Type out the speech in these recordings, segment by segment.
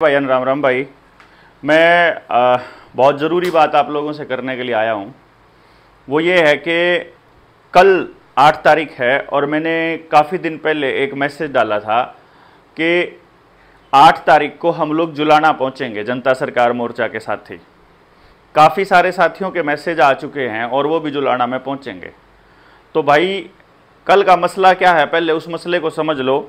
भाई राम राम भाई। मैं बहुत ज़रूरी बात आप लोगों से करने के लिए आया हूँ। वो ये है कि कल 8 तारीख है और मैंने काफ़ी दिन पहले एक मैसेज डाला था कि 8 तारीख को हम लोग जुलाना पहुँचेंगे जनता सरकार मोर्चा के साथी। काफ़ी सारे साथियों के मैसेज आ चुके हैं और वो भी जुलाना में पहुँचेंगे। तो भाई कल का मसला क्या है, पहले उस मसले को समझ लो।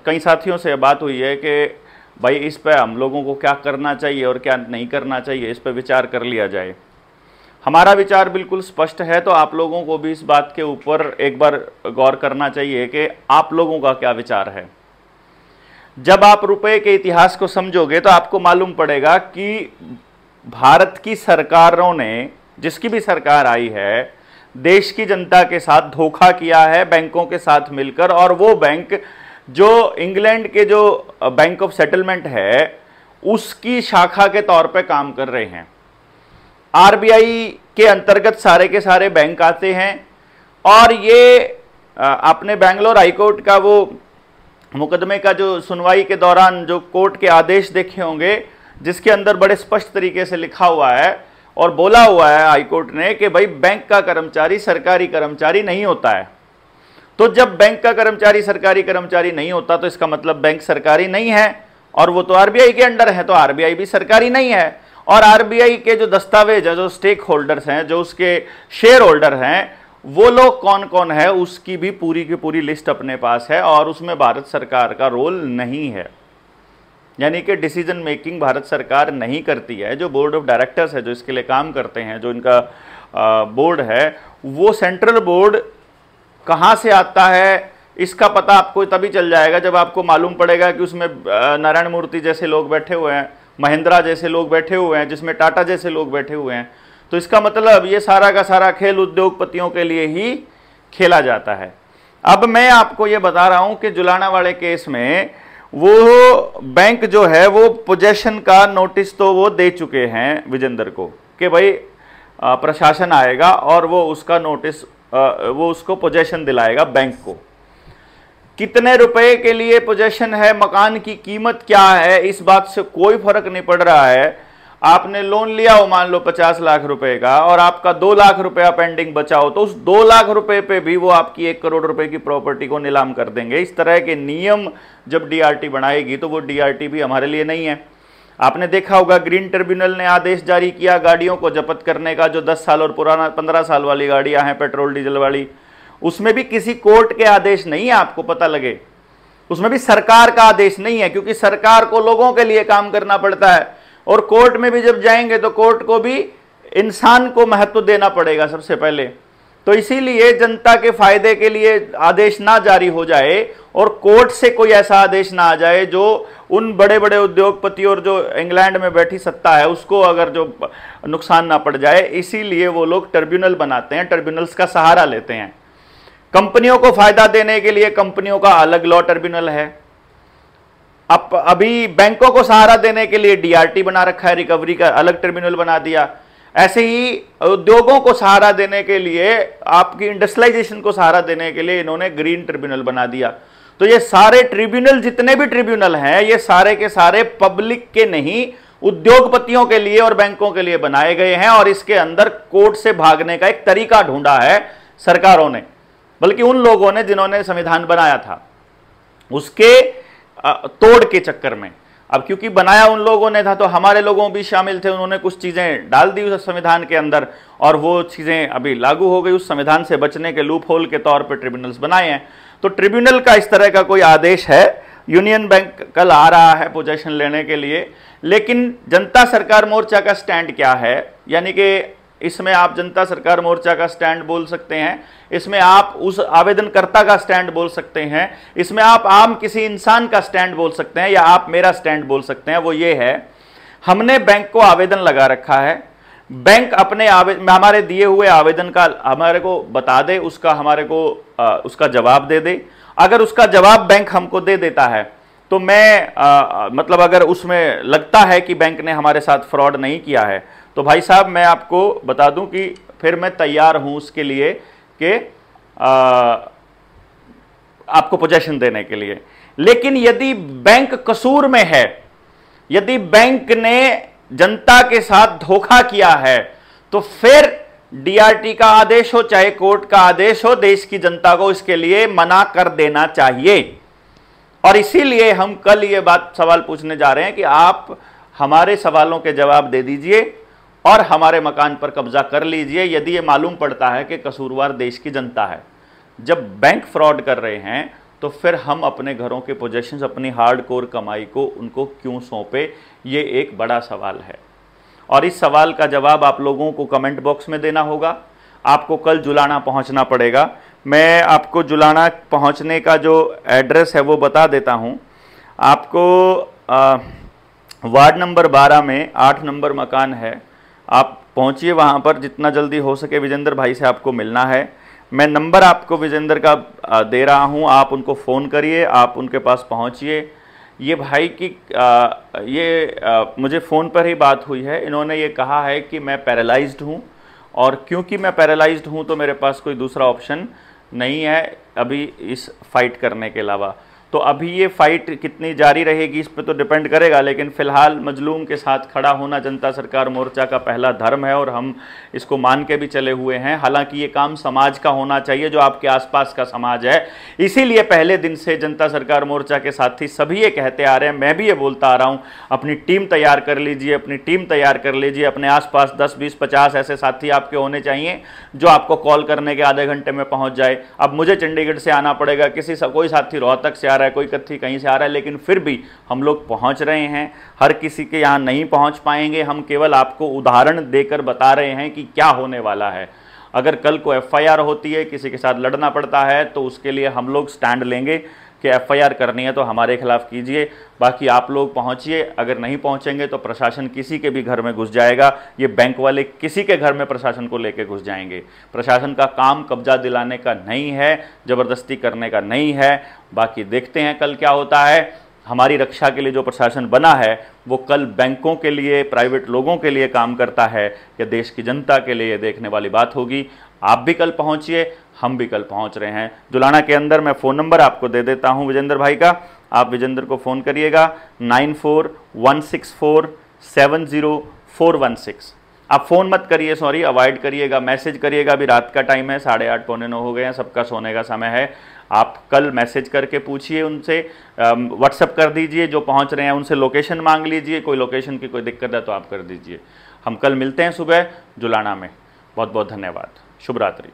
कई साथियों से बात हुई है कि भाई इस पर हम लोगों को क्या करना चाहिए और क्या नहीं करना चाहिए, इस पर विचार कर लिया जाए। हमारा विचार बिल्कुल स्पष्ट है, तो आप लोगों को भी इस बात के ऊपर एक बार गौर करना चाहिए कि आप लोगों का क्या विचार है। जब आप रुपए के इतिहास को समझोगे तो आपको मालूम पड़ेगा कि भारत की सरकारों ने, जिसकी भी सरकार आई है, देश की जनता के साथ धोखा किया है बैंकों के साथ मिलकर। और वो बैंक जो इंग्लैंड के जो बैंक ऑफ सेटलमेंट है उसकी शाखा के तौर पे काम कर रहे हैं। आरबीआई के अंतर्गत सारे के सारे बैंक आते हैं। और ये आपने बेंगलोर हाईकोर्ट का वो मुकदमे का जो सुनवाई के दौरान जो कोर्ट के आदेश देखे होंगे, जिसके अंदर बड़े स्पष्ट तरीके से लिखा हुआ है और बोला हुआ है हाईकोर्ट ने कि भाई बैंक का कर्मचारी सरकारी कर्मचारी नहीं होता है। तो जब बैंक का कर्मचारी सरकारी कर्मचारी नहीं होता तो इसका मतलब बैंक सरकारी नहीं है, और वो तो आरबीआई के अंडर है, तो आरबीआई भी सरकारी नहीं है। और आरबीआई के जो दस्तावेज है, जो स्टेक होल्डर्स हैं, जो उसके शेयर होल्डर हैं, वो लोग कौन कौन है उसकी भी पूरी की पूरी लिस्ट अपने पास है और उसमें भारत सरकार का रोल नहीं है। यानी कि डिसीजन मेकिंग भारत सरकार नहीं करती है। जो बोर्ड ऑफ डायरेक्टर्स है, जो इसके लिए काम करते हैं, जो इनका बोर्ड है, वो सेंट्रल बोर्ड कहाँ से आता है इसका पता आपको तभी चल जाएगा जब आपको मालूम पड़ेगा कि उसमें नारायण मूर्ति जैसे लोग बैठे हुए हैं, महिंद्रा जैसे लोग बैठे हुए हैं, जिसमें टाटा जैसे लोग बैठे हुए हैं। तो इसका मतलब ये सारा का सारा खेल उद्योगपतियों के लिए ही खेला जाता है। अब मैं आपको ये बता रहा हूं कि जुलाना वाले केस में वो बैंक जो है वो पोजेशन का नोटिस तो वो दे चुके हैं विजेंद्र को कि भाई प्रशासन आएगा और वो उसका नोटिस वो उसको पोजेशन दिलाएगा बैंक को। कितने रुपए के लिए पोजेशन है, मकान की कीमत क्या है, इस बात से कोई फर्क नहीं पड़ रहा है। आपने लोन लिया हो मान लो 50 लाख रुपए का और आपका 2 लाख रुपया पेंडिंग बचा हो, तो उस 2 लाख रुपए पे भी वो आपकी 1 करोड़ रुपए की प्रॉपर्टी को नीलाम कर देंगे। इस तरह के नियम जब डीआरटी बनाएगी तो वो डीआरटी भी हमारे लिए नहीं है। आपने देखा होगा ग्रीन ट्रिब्यूनल ने आदेश जारी किया गाड़ियों को जब्त करने का, जो 10 साल और पुराना 15 साल वाली गाड़ियां हैं पेट्रोल डीजल वाली। उसमें भी किसी कोर्ट के आदेश नहीं है, आपको पता लगे। उसमें भी सरकार का आदेश नहीं है, क्योंकि सरकार को लोगों के लिए काम करना पड़ता है। और कोर्ट में भी जब जाएंगे तो कोर्ट को भी इंसान को महत्व देना पड़ेगा सबसे पहले। तो इसीलिए जनता के फायदे के लिए आदेश ना जारी हो जाए और कोर्ट से कोई ऐसा आदेश ना आ जाए जो उन बड़े बड़े उद्योगपति और जो इंग्लैंड में बैठी सत्ता है उसको अगर जो नुकसान ना पड़ जाए, इसीलिए वो लोग ट्रिब्यूनल बनाते हैं, ट्रिब्यूनल्स का सहारा लेते हैं। कंपनियों को फायदा देने के लिए कंपनियों का अलग लॉ ट्रिब्यूनल है। अब अभी बैंकों को सहारा देने के लिए डीआरटी बना रखा है, रिकवरी का अलग ट्रिब्यूनल बना दिया। ऐसे ही उद्योगों को सहारा देने के लिए, आपकी इंडस्ट्रियलाइजेशन को सहारा देने के लिए इन्होंने ग्रीन ट्रिब्यूनल बना दिया। तो ये सारे ट्रिब्यूनल, जितने भी ट्रिब्यूनल हैं, ये सारे के सारे पब्लिक के नहीं, उद्योगपतियों के लिए और बैंकों के लिए बनाए गए हैं। और इसके अंदर कोर्ट से भागने का एक तरीका ढूंढा है सरकारों ने, बल्कि उन लोगों ने जिन्होंने संविधान बनाया था उसके तोड़ के चक्कर में। अब क्योंकि बनाया उन लोगों ने था तो हमारे लोगों भी शामिल थे, उन्होंने कुछ चीजें डाल दी उस संविधान के अंदर और वो चीजें अभी लागू हो गई। उस संविधान से बचने के लूप होल के तौर पर ट्रिब्यूनल्स बनाए हैं। तो ट्रिब्यूनल का इस तरह का कोई आदेश है। यूनियन बैंक कल आ रहा है पोजीशन लेने के लिए, लेकिन जनता सरकार मोर्चा का स्टैंड क्या है, यानी कि इसमें आप जनता सरकार मोर्चा का स्टैंड बोल सकते हैं, इसमें आप उस आवेदनकर्ता का स्टैंड बोल सकते हैं, इसमें आप आम किसी इंसान का स्टैंड बोल सकते हैं, या आप मेरा स्टैंड बोल सकते हैं। वो ये है, हमने बैंक को आवेदन लगा रखा है, बैंक अपने हमारे दिए हुए आवेदन का हमारे को बता दे, उसका हमारे को उसका जवाब दे दे। अगर उसका जवाब बैंक हमको दे देता है तो मैं मतलब अगर उसमें लगता है कि बैंक ने हमारे साथ फ्रॉड नहीं किया है तो भाई साहब मैं आपको बता दूं कि फिर मैं तैयार हूं उसके लिए कि आपको पोजीशन देने के लिए। लेकिन यदि बैंक कसूर में है यदि बैंक ने जनता के साथ धोखा किया है तो फिर डीआरटी का आदेश हो चाहे कोर्ट का आदेश हो, देश की जनता को इसके लिए मना कर देना चाहिए। और इसीलिए हम कल ये सवाल पूछने जा रहे हैं कि आप हमारे सवालों के जवाब दे दीजिए और हमारे मकान पर कब्जा कर लीजिए यदि ये मालूम पड़ता है कि कसूरवार देश की जनता है। जब बैंक फ्रॉड कर रहे हैं तो फिर हम अपने घरों के पोजेशंस, अपनी हार्डकोर कमाई को उनको क्यों सौंपे, ये एक बड़ा सवाल है। और इस सवाल का जवाब आप लोगों को कमेंट बॉक्स में देना होगा। आपको कल जुलाना पहुंचना पड़ेगा। मैं आपको जुलाना पहुंचने का जो एड्रेस है वो बता देता हूं। आपको वार्ड नंबर 12 में 8 नंबर मकान है, आप पहुंचिए वहां पर। जितना जल्दी हो सके विजेंद्र भाई से आपको मिलना है। मैं नंबर आपको विजेंद्र का दे रहा हूं, आप उनको फ़ोन करिए, आप उनके पास पहुंचिए। ये भाई की मुझे फ़ोन पर ही बात हुई है। इन्होंने ये कहा है कि मैं पैरालाइज्ड हूं और क्योंकि मैं पैरालाइज्ड हूं तो मेरे पास कोई दूसरा ऑप्शन नहीं है अभी इस फाइट करने के अलावा। तो अभी ये फाइट कितनी जारी रहेगी इस पे तो डिपेंड करेगा, लेकिन फिलहाल मजलूम के साथ खड़ा होना जनता सरकार मोर्चा का पहला धर्म है और हम इसको मान के भी चले हुए हैं। हालांकि ये काम समाज का होना चाहिए, जो आपके आसपास का समाज है। इसीलिए पहले दिन से जनता सरकार मोर्चा के साथी सभी ये कहते आ रहे हैं, मैं भी ये बोलता आ रहा हूँ, अपनी टीम तैयार कर लीजिए, अपनी टीम तैयार कर लीजिए। अपने आसपास 10, 20, 50 ऐसे साथी आपके होने चाहिए जो आपको कॉल करने के आधे घंटे में पहुँच जाए। अब मुझे चंडीगढ़ से आना पड़ेगा, कोई साथी रोहतक से आ रहा है, कोई कत्थी कहीं से आ रहा है, लेकिन फिर भी हम लोग पहुंच रहे हैं। हर किसी के यहां नहीं पहुंच पाएंगे, हम केवल आपको उदाहरण देकर बता रहे हैं कि क्या होने वाला है। अगर कल को एफआईआर होती है, किसी के साथ लड़ना पड़ता है, तो उसके लिए हम लोग स्टैंड लेंगे कि एफआईआर करनी है तो हमारे खिलाफ कीजिए। बाकी आप लोग पहुंचिए, अगर नहीं पहुंचेंगे तो प्रशासन किसी के भी घर में घुस जाएगा। ये बैंक वाले किसी के घर में प्रशासन को लेकर घुस जाएंगे। प्रशासन का काम कब्जा दिलाने का नहीं है, ज़बरदस्ती करने का नहीं है। बाकी देखते हैं कल क्या होता है। हमारी रक्षा के लिए जो प्रशासन बना है वो कल बैंकों के लिए, प्राइवेट लोगों के लिए काम करता है कि देश की जनता के लिए देखने वाली बात होगी। आप भी कल पहुंचिए, हम भी कल पहुंच रहे हैं। जुलाना के अंदर मैं फ़ोन नंबर आपको दे देता हूं विजेंद्र भाई का, आप विजेंद्र को फ़ोन करिएगा 9416470416। आप फ़ोन मत करिए, सॉरी, अवॉइड करिएगा, मैसेज करिएगा। अभी रात का टाइम है, 8:30 पौने 9 हो गए हैं, सबका सोने का समय है। आप कल मैसेज करके पूछिए उनसे, व्हाट्सएप कर दीजिए, जो पहुंच रहे हैं उनसे लोकेशन मांग लीजिए। कोई लोकेशन की कोई दिक्कत है तो आप कर दीजिए। हम कल मिलते हैं सुबह जुलाना में। बहुत बहुत धन्यवाद। शुभ रात्रि।